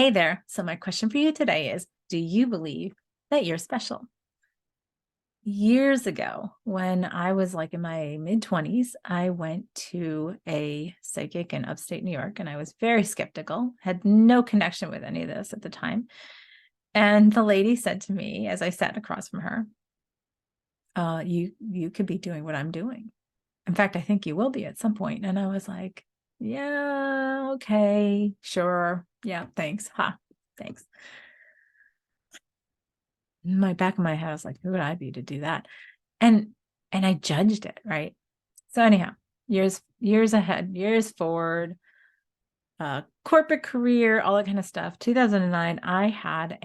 Hey there. So my question for you today is, do you believe that you're special? Years ago, when I was like in my mid-20s, I went to a psychic in upstate New York, and I was very skeptical, had no connection with any of this at the time. And the lady said to me, as I sat across from her, you could be doing what I'm doing. In fact, I think you will be at some point. And I was like, yeah, okay, sure. Yeah, thanks. Thanks. In my back of my head, I was like, who would I be to do that? And I judged it, right? So anyhow, years ahead, years forward, corporate career, all that kind of stuff. 2009, I had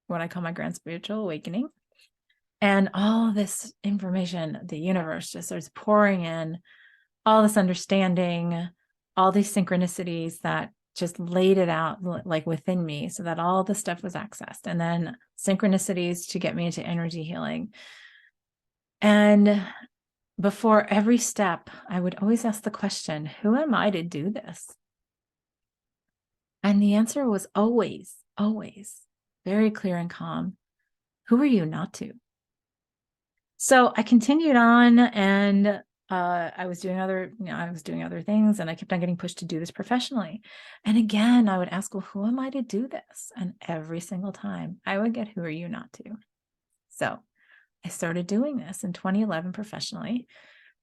what I call my grand spiritual awakening. And all this information, the universe just starts pouring in, all this understanding, all these synchronicities that just laid it out like within me so that all the stuff was accessed. And then synchronicities to get me into energy healing. And before every step, I would always ask the question, who am I to do this? And the answer was always, always very clear and calm. Who are you not to? So I continued on, and I was doing other things, and I kept on getting pushed to do this professionally. And again, I would ask, well, who am I to do this? And every single time I would get, who are you not to? So I started doing this in 2011 professionally.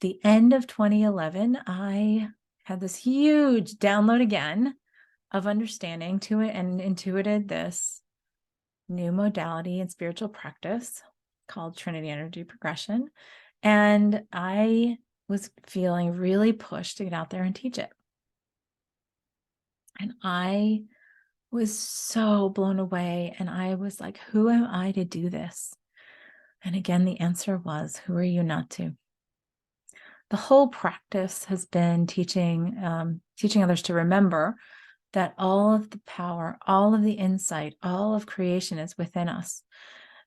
The end of 2011, I had this huge download again of understanding to it and intuited this new modality in spiritual practice called Trinity Energy Progression. And I was feeling really pushed to get out there and teach it. And I was so blown away. And I was like, who am I to do this? And again, the answer was, who are you not to? The whole practice has been teaching others to remember that all of the power, all of the insight, all of creation is within us.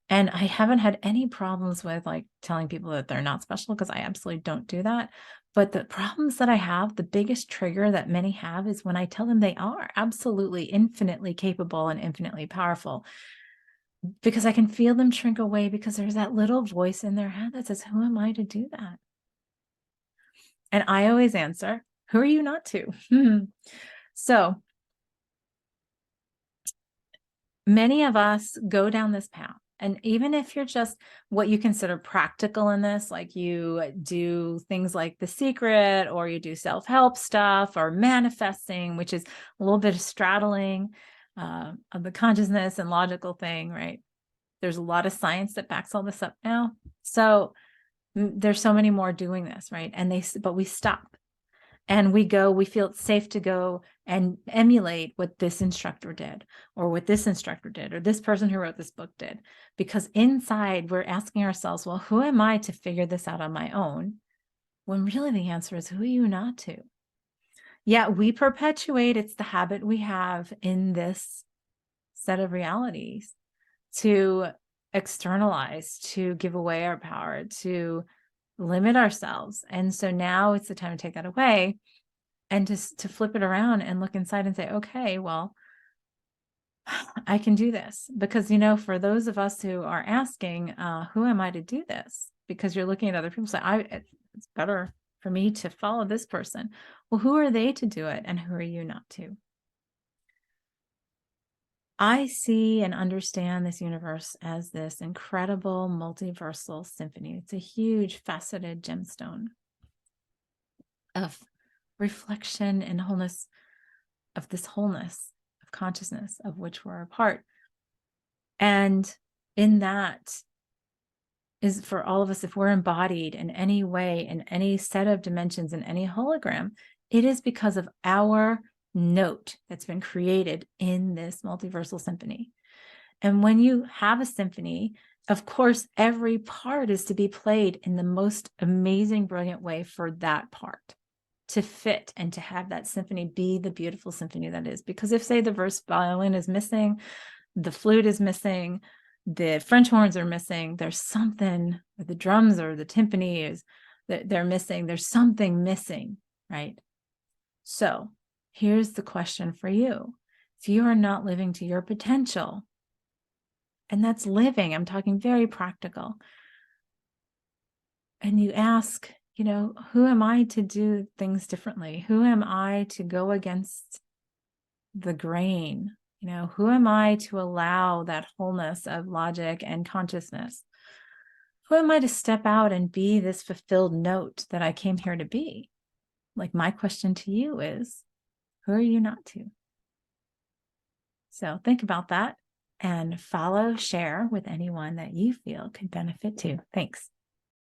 And I haven't had any problems with like telling people that they're not special, because I absolutely don't do that. But the problems that I have, the biggest trigger that many have, is when I tell them they are absolutely infinitely capable and infinitely powerful, because I can feel them shrink away, because there's that little voice in their head that says, who am I to do that? And I always answer, who are you not to? So many of us go down this path. And even if you're just what you consider practical in this, like you do things like The Secret, or you do self-help stuff, or manifesting, which is a little bit of straddling of the consciousness and logical thing, right? There's a lot of science that backs all this up now. So there's so many more doing this, right? But we stop. And we feel it's safe to go and emulate what this instructor did, or what this instructor did, or this person who wrote this book did. Because inside we're asking ourselves, well, who am I to figure this out on my own? When really the answer is, who are you not to? Yeah, we perpetuate, it's the habit we have in this set of realities to externalize, to give away our power, to limit ourselves. And so now it's the time to take that away, and just to flip it around and look inside and say, okay, well, I can do this. Because, for those of us who are asking, who am I to do this? Because you're looking at other people, say, it's better for me to follow this person. Well, who are they to do it? And who are you not to? I see and understand this universe as this incredible multiversal symphony. It's a huge faceted gemstone of reflection and wholeness, of this wholeness of consciousness of which we're a part. And in that is for all of us, if we're embodied in any way, in any set of dimensions, in any hologram, it is because of our note that's been created in this multiversal symphony. And when you have a symphony, of course, every part is to be played in the most amazing, brilliant way for that part to fit, and to have that symphony be the beautiful symphony that is. Because if, say, the verse violin is missing, the flute is missing, the French horns are missing, there's something, the drums or the timpani is, they're missing, there's something missing, right? So here's the question for you. if you are not living to your potential, and that's living, I'm talking very practical, and you ask, who am I to do things differently? Who am I to go against the grain? Who am I to allow that wholeness of logic and consciousness? Who am I to step out and be this fulfilled note that I came here to be? Like, my question to you is, who are you not to? So think about that and follow, share with anyone that you feel could benefit too. Thanks.